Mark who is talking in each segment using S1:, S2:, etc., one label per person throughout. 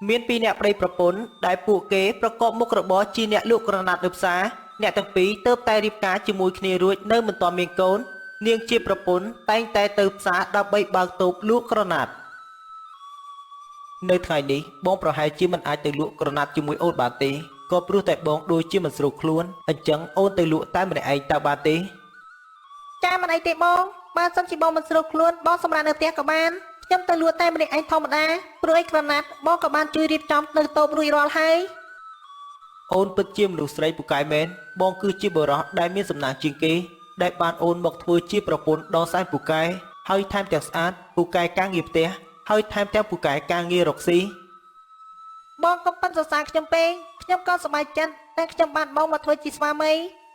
S1: មានពីរអ្នកប្តីប្រពន្ធដែលពួកគេប្រកបមុខរបរជាអ្នកលក់ក្រណាត់នៅផ្សារអ្នកទាំងពីរទើបតែរៀបការជាមួយគ្នារួចនៅមិនទាន់មានកូននាងជាប្រពន្ធតែងតែទៅផ្សារដើម្បីបើកតូបលក់ក្រណាត់នៅថ្ងៃនេះបងប្រហែលជាមិនអាចទៅលក់ក្រណាត់ជាមួយអូនបានទេក៏ព្រោះតែបងដូចជាមិនស្រួលខ្លួនអញ្ចឹងអូនទៅលក់តែម្នាក់ឯងតើបានទេ
S2: ចាមិនអីទេបងបើសិនជាបងមិនស្រួលខ្លួនបងសម្រាប់នៅផ្ទះក៏បានខ្ញុំទៅលក់តែម្នាក់ឯងធម្មតាព្រោះអីក្រណាត់បងក៏បានជួយរៀបចំនៅតូបរួចរាល់ហើយ
S1: អូនពិតជាមនុស្សស្រីពូកែមែនបងគឺជាបុរសដែលមានសំណាងជាងគេដែលបានអូនមកធ្វើជាប្រពន្ធដល់សែនពូកែហើយថែមទាំងស្អាតពូកែការងារផ្ទះហើយថែមទាំងពូកែការងាររកស៊ី
S2: បងកុំប៉ិនសរសើរខ្ញុំពេកខ្ញុំក៏សប្បាយចិត្តតែខ្ញុំបានបងមកធ្វើជាស្វាមី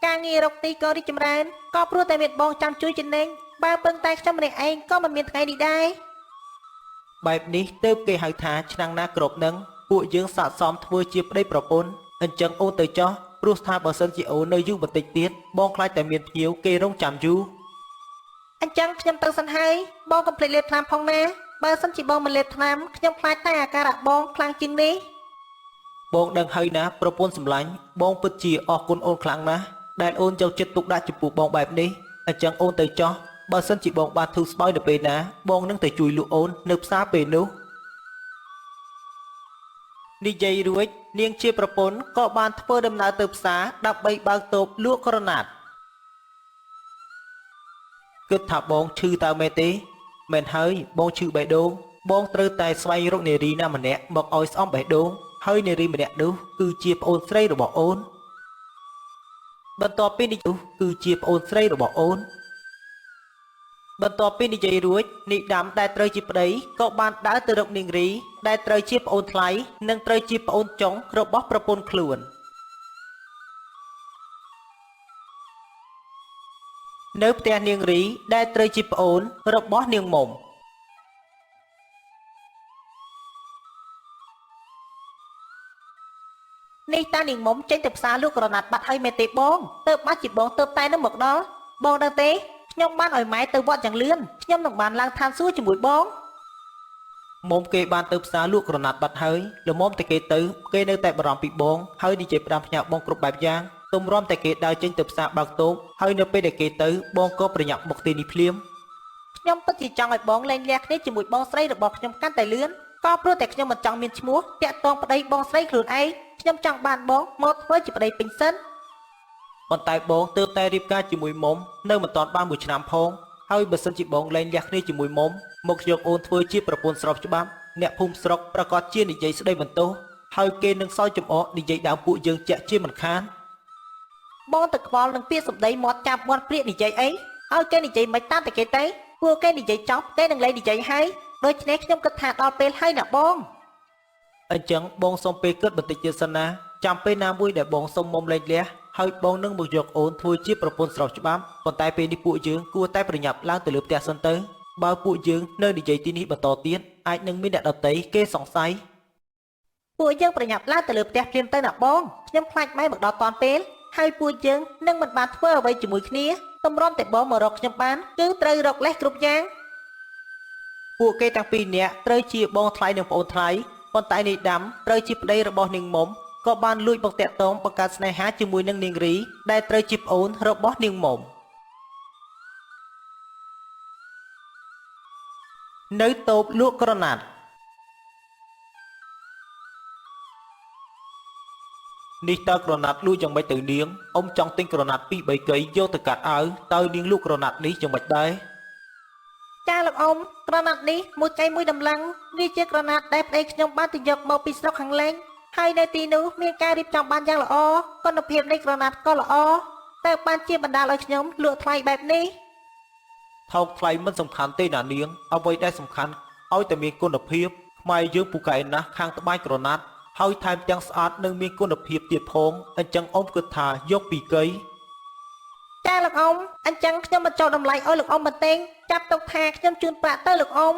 S2: ការងាររកទីក៏រីកចម្រើនក៏ព្រោះតែមានបងចាំជួយចំណេញបើពឹងតែខ្ញុំម្នាក់ឯងក៏មិនមានថ្ងៃនេះដែរ
S1: បែបនេះទើបគេហៅថាឆ្នាំងណាក្របនឹងពួកយើងស័ក្តិសមធ្វើជាប្តីប្រពន្ធអញ្ចឹងអូនទៅចោះព្រោះថាបើសិនជាអូននៅយូរបន្តិចទៀតបងខ្លាចតែមានភ្ញៀវគេរងចាំយូរ
S2: អញ្ចឹងខ្ញុំទៅសិនហើយបងកុំភ្លេចលេបថ្នាំផងណាបើសិនជាបងមិនលេបថ្នាំខ្ញុំខ្លាចតែអាការៈបងខ្លាំងជាងនេះ
S1: បងដឹងហើយណាប្រពន្ធសម្លាញ់បងពិតជាអរគុណអូនខ្លាំងណាស់ដែលអូនយកចិត្តទុកដាក់ចំពោះបងបែបនេះអញ្ចឹងអូនទៅចោះបើសិនជាបងបានធូរស្បើយនៅពេលណាបងនឹងទៅជួយលក់អូននៅផ្សារពេលនោះនិយាយរួចនាងជាប្រពន្ធក៏បានធ្វើដំណើរទៅផ្សារដើម្បីបើកតូបលក់ក្រណាត់គិតថាបងឈឺតើមែនទេមែនហើយបងឈឺបេះដូងបងត្រូវតែស្វែងរកនារីណាម្នាក់មកឲ្យស្អំបេះដូងហើយនារីម្នាក់នោះគឺជាប្អូនស្រីរបស់អូនបន្ទាប់ពីនេះគឺជាប្អូនស្រីរបស់អូនបន្ទាប់ពីនិយាយរួចនីដាមដែលត្រូវជាប្តីក៏បានដើរទៅរកនាងរីដែលត្រូវជាប្អូនថ្លៃនិងត្រូវជាប្អូនចុងរបស់ប្រពន្ធខ្លួននៅផ្ទះនាងរីដែលត្រូវជាប្អូនរបស់នាងមុំ
S2: នេះតានាងមុំចេញទៅផ្សារលក់ក្រណាត់បាត់ហើយមែនទេបងទៅបាត់ជាបងទៅតែនឹងមកដល់បងដឹងទេខ្ញុំបានឲ្យម៉ែទៅវត្តយ៉ាងលឿនខ្ញុំនឹងបានឡើងឋានសួគ៌ជាមួយបង
S1: មុំគេបានទៅផ្សារលក់ក្រណាត់បាត់ហើយលំមតែគេទៅគេនៅតែបារម្ភពីបងហើយនិយាយផ្ដាំផ្ញើបងគ្រប់បែបយ៉ាងទុំរំតែគេដើរចេញទៅផ្សារបើកតូបហើយនៅពេលដែលគេទៅបងក៏ប្រញាប់មកទីនេះភ្លាម
S2: ខ្ញុំពិតជាចង់ឲ្យបងលែងលះគ្នាជាមួយបងស្រីរបស់ខ្ញុំកាន់តែលឿនក៏ព្រោះតែខ្ញុំមិនចង់មានឈ្មោះតាក់ទងប្តីបងស្រីខ្លួនឯងខ្ញុំចង់បានបងមកធ្វើជាប្តីពេញសិន
S1: ប៉ុន្តែបងទើបតែរៀបការជាមួយមុំនៅមិនទាន់បាន1ឆ្នាំផងហើយបើសិនជាបងលែងលះគ្នាជាមួយមុំមកយកអូនធ្វើជាប្រពន្ធស្របច្បាប់អ្នកភូមិស្រុកប្រកាសជានិយាយស្ដីបន្ទោសហើយគេនឹងសោយចំអកនិយាយដើមពួកយើងចាក់ជាមិនខាន
S2: បងទៅខ្វល់នឹងពាក្យសម្ដីមាត់ចាប់មាត់ព្រាកនិយាយអីឲ្យគេនិយាយមិនតាមតែគេទៅពួកគេនិយាយចប់គេនឹងលែងនិយាយហើយដូច្នេះខ្ញុំគិតថាដល់ពេលហើយណាបង
S1: អញ្ចឹងបងសូមពេលគិតបន្តិចទៀតសិនណាចាំពេលណាមួយដែលបងសុំមុំលែងលះហើយបងនឹងមកយកអូនធ្វើជាប្រពន្ធស្របច្បាប់ប៉ុន្តែពេលនេះពួកយើងគួរតែប្រញាប់ឡើងទៅលើផ្ទះសិនទៅបើពួកយើងនៅនិយាយទីនេះបន្តទៀតអាចនឹងមានអ្នកដទៃគេសង្ស័យ
S2: ពួកយើងប្រញាប់ឡើងទៅលើផ្ទះភ្លាមទៅណាបងខ្ញុំខ្លាចម៉ែមកដល់តាន់ពេលហើយពួកយើងនឹងមិនបានធ្វើអ្វីជាមួយគ្នាតម្រាំតែបងមករកខ្ញុំបានគឺត្រូវរកលេសគ្រប់យ៉ាង
S1: ពួកគេទាំងពីរនាក់ត្រូវជាបងថ្លៃនិងប្អូនថ្លៃប៉ុន្តែនាយដាំត្រូវជាប្តីរបស់នាងមុំក៏បានលួចមកតាក់ទងបង្កើតស្នេហាជាមួយនឹងនាងរីដែលត្រូវជាប្អូនរបស់នាងមុំនៅតូបលក់ក្រណាត់នេះតើក្រណាត់លួចយ៉ាងម៉េចទៅនាងអ៊ំចង់ទិញក្រណាត់2 3កីយកទៅកាត់ឲ្យតើនាងលក់ក្រណាត់នេះយ៉ាងម៉េចដែរ
S2: ចាលោកអ៊ំក្រណាត់នេះមួយកៃមួយដំឡឹងវាជាក្រណាត់ដែលប្តីខ្ញុំបានទៅយកមកពីស្រុកខាងលិចហើយនៅទីនោះមានការរៀបចំបានយ៉ាងល្អគុណភាពនៃក្រណាត់ក៏ល្អតែបានជាបណ្ដាលឲ្យខ្ញុំលក់ថ្លៃបែបនេះ
S1: ថោកថ្លៃមិនសំខាន់ទេណានាងអ្វីដែលសំខាន់ឲ្យតែមានគុណភាពខ្មែរយើងពូកែណាស់ខាងត្បាញក្រណាត់ហើយថែមទាំងស្អាតនិងមានគុណភាពទៀតផងអញ្ចឹងអ៊ំគិតថាយកពីកី
S2: ចាលោកអ៊ំអញ្ចឹងខ្ញុំមកចោលតម្លៃឲ្យលោកអ៊ំបន្តិចចាប់ទុកថាខ្ញុំជូនប្រាក់ទៅលោកអ៊ំ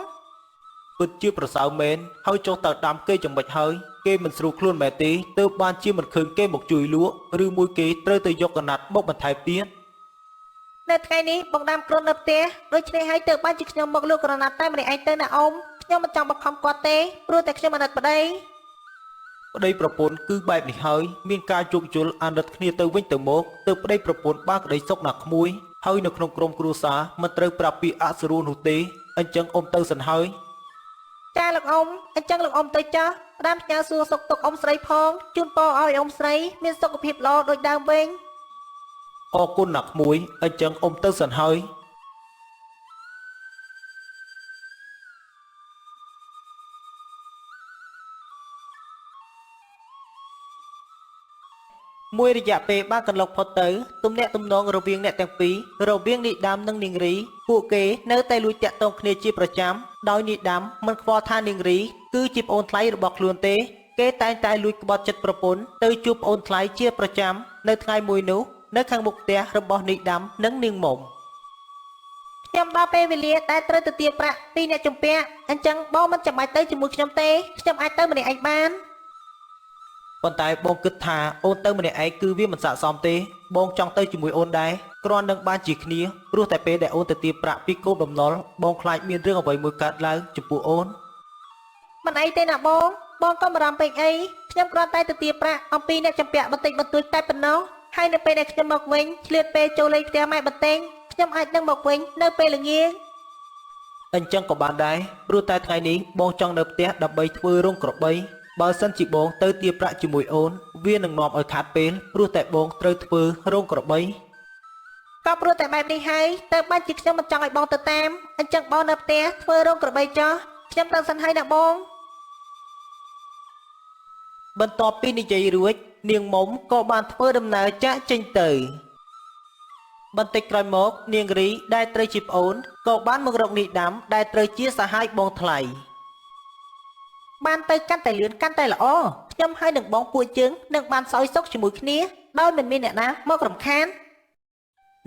S1: ពិតជាប្រសើរមែនហើយចុះតើដាំគេចំណុចហើយគេមិនស្រួលខ្លួនមែនទេទើបបានជាមិនឃើញគេមកជួយលក់ឬមួយគេត្រូវទៅយកកណាត់មកបន្ថែមទៀត
S2: នៅថ្ងៃនេះបងដាំគ្រុននៅផ្ទះដូច្នេះហើយទើបបានជាខ្ញុំមកលក់ក្រណាត់តែម្នាក់ឯងទៅណាអ៊ំខ្ញុំមិនចង់បង្ខំគាត់ទេព្រោះតែខ្ញុំអាណិតប្តី
S1: ប្តីប្រពន្ធគឺបែបនេះហើយមានការយោគយល់អាណិតគ្នាទៅវិញទៅមកទើបប្តីប្រពន្ធបានក្តីសុខណាស់ក្មួយហើយនៅក្នុងក្រុមគ្រួសារមិនត្រូវប្រាប់ពីអសុរោនោះទេអញ្ចឹងអ៊ំទៅសិនហើយ
S2: ចាលោកអ៊ំអញ្ចឹងលោកអ៊ំទៅចាស់ផ្ដាំផ្ញើសួរសុខទុក្ខអ៊ំស្រីផងជូនពរឲ្យអ៊ំស្រីមានសុខភាពល្អដូចដើមវិញ
S1: អរគុណណាស់ក្មួយអញ្ចឹងអ៊ំទៅសិនហើយមួយរយៈពេលបានកន្លងផុតទៅទំនាក់ទំនងរវាងអ្នកទាំងពីររវាងនីដាមនិងនាងរីពួកគេនៅតែលួចតាក់ទងគ្នាជាប្រចាំដោយនីដាមមិនខ្វល់ថានាងរីគឺជាប្អូនថ្លៃរបស់ខ្លួនទេគេតែងតែលួចក្បត់ចិត្តប្រពន្ធទៅជួបប្អូនថ្លៃជាប្រចាំនៅថ្ងៃមួយនោះនៅខាងមុខផ្ទះរបស់នីដាមនិងនាងមុំ
S2: ខ្ញុំដល់ពេលវេលាដែលត្រូវទៅទារប្រាក់ពីអ្នកជំពាក់អញ្ចឹងបងមិនចាំបាច់ទៅជាមួយខ្ញុំទេខ្ញុំអាចទៅម្នាក់ឯងបាន
S1: ប៉ុន្តែបងគិតថាអូនទៅម្នាក់ឯងគឺវាមិនស័ក្តិសមទេបងចង់ទៅជាមួយអូនដែរគ្រាន់នឹងបានជាគ្នាព្រោះតែពេលដែលអូនទៅទារប្រាក់ពីកូនបំណុលបងខ្លាចមានរឿងអ្វីមួយកើតឡើងចំពោះអូន
S2: មិនអីទេណាបងបងក៏បារម្ភពេកអីខ្ញុំគ្រាន់តែទៅទារប្រាក់អំពីអ្នកជំពាក់បន្តិចបន្តួចតែប៉ុណ្ណោះហើយនៅពេលដែលខ្ញុំមកវិញឆ្លៀតពេលចូលលេងផ្ទះម៉ែបន្តិចខ្ញុំអាចនឹងមកវិញនៅពេលល្ងាច
S1: អញ្ចឹងក៏បានដែរព្រោះតែថ្ងៃនេះបងចង់នៅផ្ទះដើម្បីធ្វើរោងក្របីបើសិនជាបងទៅទារប្រាក់ជាមួយអូនវានឹងនាំឲ្យខាតពេលព្រោះតែបងត្រូវធ្វើរោងក្របី
S2: ក៏ព្រោះតែបែបនេះហើយទៅបានជាខ្ញុំមិនចង់ឲ្យបងទៅតាមអញ្ចឹងបងនៅផ្ទះធ្វើរោងក្របីចោះខ្ញុំទៅសិនហើយណាបង
S1: បន្ទាប់ពីនិយាយរួចនាងមុំក៏បានធ្វើដំណើរចាកចេញទៅបន្តិចក្រោយមកនាងរីដែលត្រូវជាប្អូនក៏បានមករកនីដាមដែលត្រូវជាសហាយបងថ្លៃ
S2: បានទៅកាន់តែលឿនកាន់តែល្អខ្ញុំហើយនឹងបងពួកយើងនឹងបានសោយសុខជាមួយគ្នាដោយមិនមានអ្នកណាមករំខាន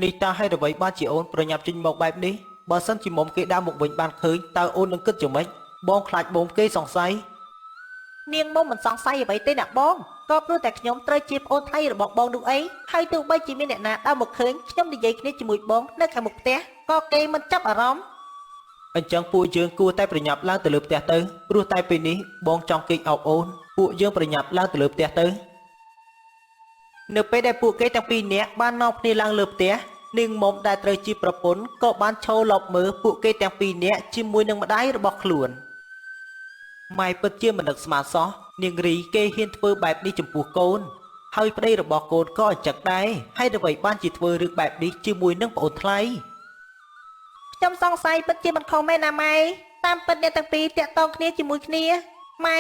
S1: នេះតើហេតុអ្វីបានជាអូនប្រញាប់ចេញមកបែបនេះបើសិនជាមុំគេដើរមកវិញបានឃើញតើអូននឹងគិតយ៉ាងម៉េចបងខ្លាចបងគេសង្ស័យ
S2: នាងមុំមិនសង្ស័យអ្វីទេណាបងក៏ព្រោះតែខ្ញុំត្រូវជាប្អូនថ្លៃរបស់បងនោះអីហើយទោះបីជាមានអ្នកណាដើរមកឃើញខ្ញុំនិយាយគ្នាជាមួយបងនៅខាងមុខផ្ទះក៏គេមិនចាប់អារម្មណ៍
S1: អញ្ចឹងពួកយើងគួរតែប្រញាប់ឡើងទៅលើផ្ទះទៅព្រោះតែពេលនេះបងចង់គេចអោបអូនពួកយើងប្រញាប់ឡើងទៅលើផ្ទះទៅនៅពេលដែលពួកគេទាំងពីរនាក់បាននាំគ្នាឡើងលើផ្ទះនាងមុំដែលត្រូវជាប្រពន្ធក៏បានឈរលបមើលពួកគេទាំងពីរនាក់ជាមួយនឹងម្ដាយរបស់ខ្លួនម៉ែពិតជាមិននឹកស្មានសោះនាងរីគេហ៊ានធ្វើបែបនេះចំពោះកូនហើយប្តីរបស់កូនក៏អញ្ចឹងដែរហើយអ្វីបានជាធ្វើរឿងបែបនេះជាមួយនឹងប្អូនថ្លៃ
S2: ខ្ញុំសង្ស័យពិតជាមិនខុសមែនណាម៉ែតាមពិតអ្នកទាំងពីរតាក់ទងគ្នាជាមួយគ្នាម៉ែ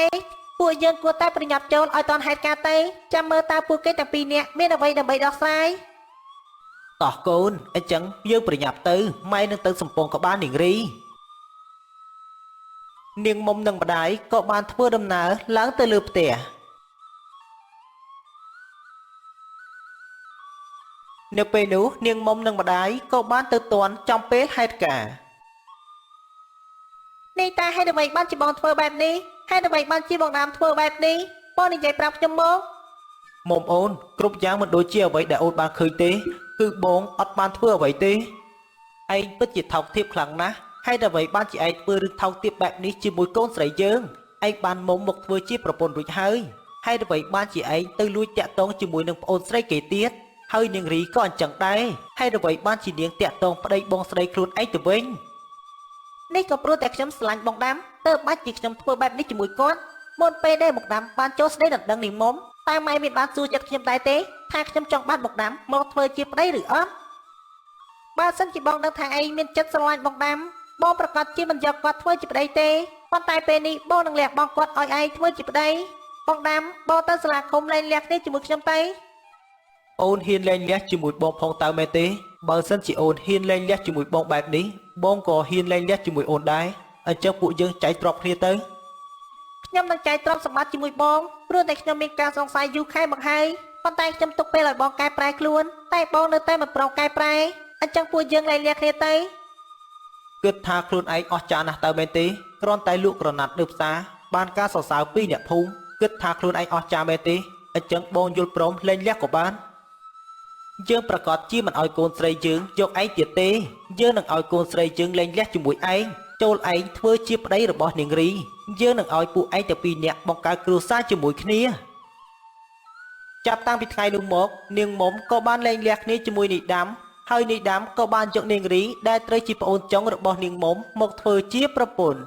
S2: ពួកយើងគួរតែប្រញាប់ចូលឲ្យតាន់ហេតុការណ៍ទៅចាំមើលតើពួកគេទាំងពីរនាក់មានអ្វីដើម្បីដោះស្រាយ
S1: តោះកូនអញ្ចឹងយើងប្រញាប់ទៅម៉ែនឹងទៅសំពងក្បាលនាងរីនាងមុំនិងម្ដាយក៏បានធ្វើដំណើរឡើងទៅលើផ្ទះនៅពេលនោះនាងមុំនិងម្ដាយក៏បានទៅទាន់ចំពេលហេតុការណ៍
S2: នេះតើហេតុអ្វីបានជាបងធ្វើបែបនេះហេតុអ្វីបានជាបងដើមធ្វើបែបនេះបងនិយាយប្រាប់ខ្ញុំមក
S1: មុំអូនគ្រប់យ៉ាងមិនដូចជាអ្វីដែលអូនបានឃើញទេគឺបងអត់បានធ្វើអ្វីទេឯងពិតជាថោកទាបខ្លាំងណាស់ហេតុអ្វីបានជាឯងធ្វើរឿងថោកទាបបែបនេះជាមួយកូនស្រីយើងឯងបានមុំមកធ្វើជាប្រពន្ធរួចហើយហេតុអ្វីបានជាឯងទៅលួចតាក់ទងជាមួយនឹងប្អូនស្រីគេទៀតហើយនាងរីក៏អញ្ចឹងដែរហេតុអ្វីបានជានាងតាក់ទងប្តីបងស្រីខ្លួនឯងទៅវិញ
S2: នេះក៏ព្រោះតែខ្ញុំស្រឡាញ់បងដាំទើបបាច់ជាខ្ញុំធ្វើបែបនេះជាមួយគាត់មុនពេលដែលមកដាំបានចូលស្ដីដណ្ដឹងនេះមុំតែម៉ែមានបានសួរចិត្តខ្ញុំដែរទេថាខ្ញុំចង់បានមកដាំមកធ្វើជាប្តីឬអត់បើសិនជាបងដឹងថាឯងមានចិត្តស្រឡាញ់បងដាំបងប្រកាសជាមិនយកគាត់ធ្វើជាប្តីទេប៉ុន្តែពេលនេះបងនឹងលះបង់គាត់ឲ្យឯងធ្វើជាប្តីបងដាំបងទៅសាលាឃុំលែងលះគ្នាជាមួយខ្ញុំទៅ
S1: អូនហ៊ានលែងលះជាមួយបងផងតើមែនទេបើសិនជាអូនហ៊ានលែងលះជាមួយបងបែបនេះបងក៏ហ៊ានលែងលះជាមួយអូនដែរអញ្ចឹងពួកយើងចែកទ្រព្យគ្នាទៅ
S2: ខ្ញុំនឹងចែកទ្រព្យសម្បត្តិជាមួយបងព្រោះតែខ្ញុំមានការសង្ស័យយូរខែមកហើយប៉ុន្តែខ្ញុំទុកពេលឲ្យបងកែប្រែខ្លួនតែបងនៅតែមិនព្រមកែប្រែអញ្ចឹងពួកយើងលែងលះគ្នាទៅ
S1: គិតថាខ្លួនឯងអស្ចារ្យណាស់តើមែនទេគ្រាន់តែលក់ក្រណាត់នៅផ្សារបានការសរសើរពីអ្នកភូមិគិតថាខ្លួនឯងអស្ចារ្យមែនទេអញ្ចឹងបងយល់ព្រមលែងលះក៏បានយើងប្រកាសជាមិនឲ្យកូនស្រីយើងយកឯងទៀតទេយើងនឹងឲ្យកូនស្រីយើងលែងលះជាមួយឯង ចូលឯងធ្វើជាប្តីរបស់នាងរីយើងនឹងឲ្យពួកឯងទាំងពីរនាក់បង្កើតគ្រួសារជាមួយគ្នាចាប់តាំងពីថ្ងៃនោះមកនាងមុំក៏បានលែងលះគ្នាជាមួយនាយដាំហើយនាយដាំក៏បានយកនាងរីដែលត្រូវជាប្អូនចុងរបស់នាងមុំមកធ្វើជាប្រពន្ធ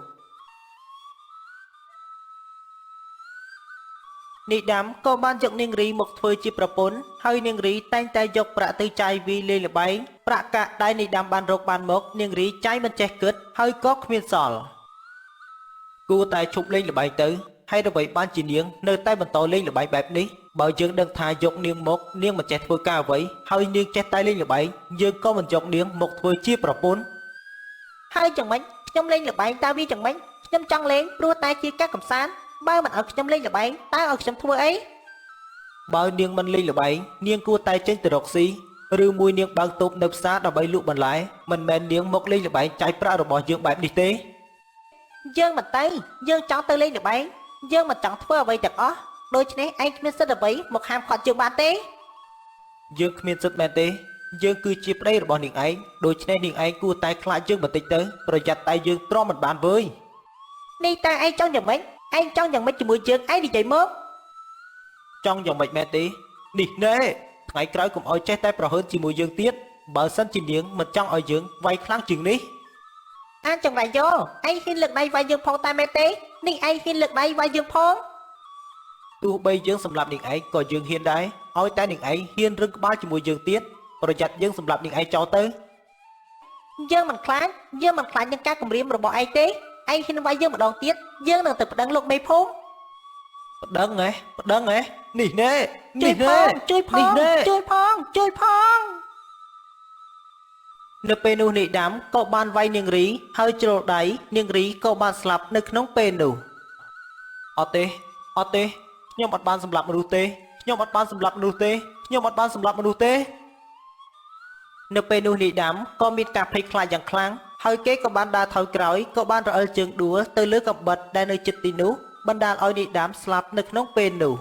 S1: នាយដាំក៏បានយកនាងរីមកធ្វើជាប្រពន្ធហើយនាងរីតែងតែយកប្រាក់ទៅចាយវាយលេងល្បែងប្រាក់កាក់ដែលនាយដាំបានរកបានមកនាងរីចាយមិនចេះគិតហើយក៏គ្មានសល់គួរតែឈប់លេងល្បែងទៅហើយអ្វីបានជានាងនៅតែបន្តលេងល្បែងបែបនេះបើយើងដឹងថាយកនាងមកនាងមិនចេះធ្វើការអ្វីហើយនាងចេះតែលេងល្បែងយើងក៏មិនយកនាងមកធ្វើជាប្រពន្ធ
S2: ហើយយ៉ាងម៉េចខ្ញុំលេងល្បែងតើវាយ៉ាងម៉េចខ្ញុំចង់លេងព្រោះតែជាការកំសាន្តបើមិនឲ្យខ្ញុំលេងល្បែងតើឲ្យខ្ញុំធ្វើអី
S1: បើនាងមិនលេងល្បែងនាងគួរតែចេញទៅរកស៊ីឬមួយនាងបើកតូបនៅផ្សារដើម្បីលក់បន្លែមិនមែននាងមកលេងល្បែងចាយប្រាក់របស់យើងបែបនេះទេ
S2: យើងមិនទៅយើងចង់ទៅលេងល្បែងយើងមិនចង់ធ្វើអ្វីទាំងអស់ដូច្នេះឯងគ្មានសិទ្ធិអ្វីមកហាមឃាត់យើងបានទេ
S1: យើងគ្មានសិទ្ធិមែនទេយើងគឺជាប្តីរបស់នាងឯងដូច្នេះនាងឯងគួរតែខ្លាចយើងបន្តិចទៅប្រយ័ត្នតែយើងទ្រាំមិនបានវើយ
S2: នេះតើឯងចង់យ៉ាងម៉េចឯងចង់យ៉ាងម៉េចជាមួយយើងឯងនិយាយមក
S1: ចង់យ៉ាងម៉េចមែនទេនេះណែថ្ងៃក្រោយកុំអោយចេះតែប្រហើនជាមួយយើងទៀតបើសិនជានាងមិនចង់ឲ្យយើងវាយខ្លាំងជាងនេះ
S2: អាចចង្រៃយោឯងហ៊ានលើកដៃវាយយើងផងតែមែនទេនេះឯងហ៊ានលើកដៃវាយយើងផង
S1: ទោះបីយើងសម្លាប់នាងឯងក៏យើងហ៊ានដែរឲ្យតែនាងឯងហ៊ានរឹងក្បាលជាមួយយើងទៀតប្រយ័ត្នយើងសម្លាប់នាងឯងចោលទៅ
S2: យើងមិនខ្លាចនឹងការគំរាមរបស់ឯងទេឯងហ៊ានវាយយើងម្ដងទៀតយើងនឹងទៅប្តឹងលោកមេភូមិ
S1: ប្តឹងហ៎នេះណែ
S2: ជួយផង
S1: នៅពេលនោះនាយដាំក៏បានវាយនាងរីហើយជ្រុលដៃនាងរីក៏បានស្លាប់នៅក្នុងពេលនោះអត់ទេខ្ញុំអត់បានសម្លាប់មនុស្សទេនៅពេលនោះនាយដាំក៏មានការភ័យខ្លាចយ៉ាងខ្លាំងហើយគេក៏បានដើរថយក្រោយក៏បានរអិលជើងដួលទៅលើកាំបិតដែលនៅជិតទីនោះបណ្ដាលឲ្យនាយដាំស្លាប់នៅក្នុងពេលនោះ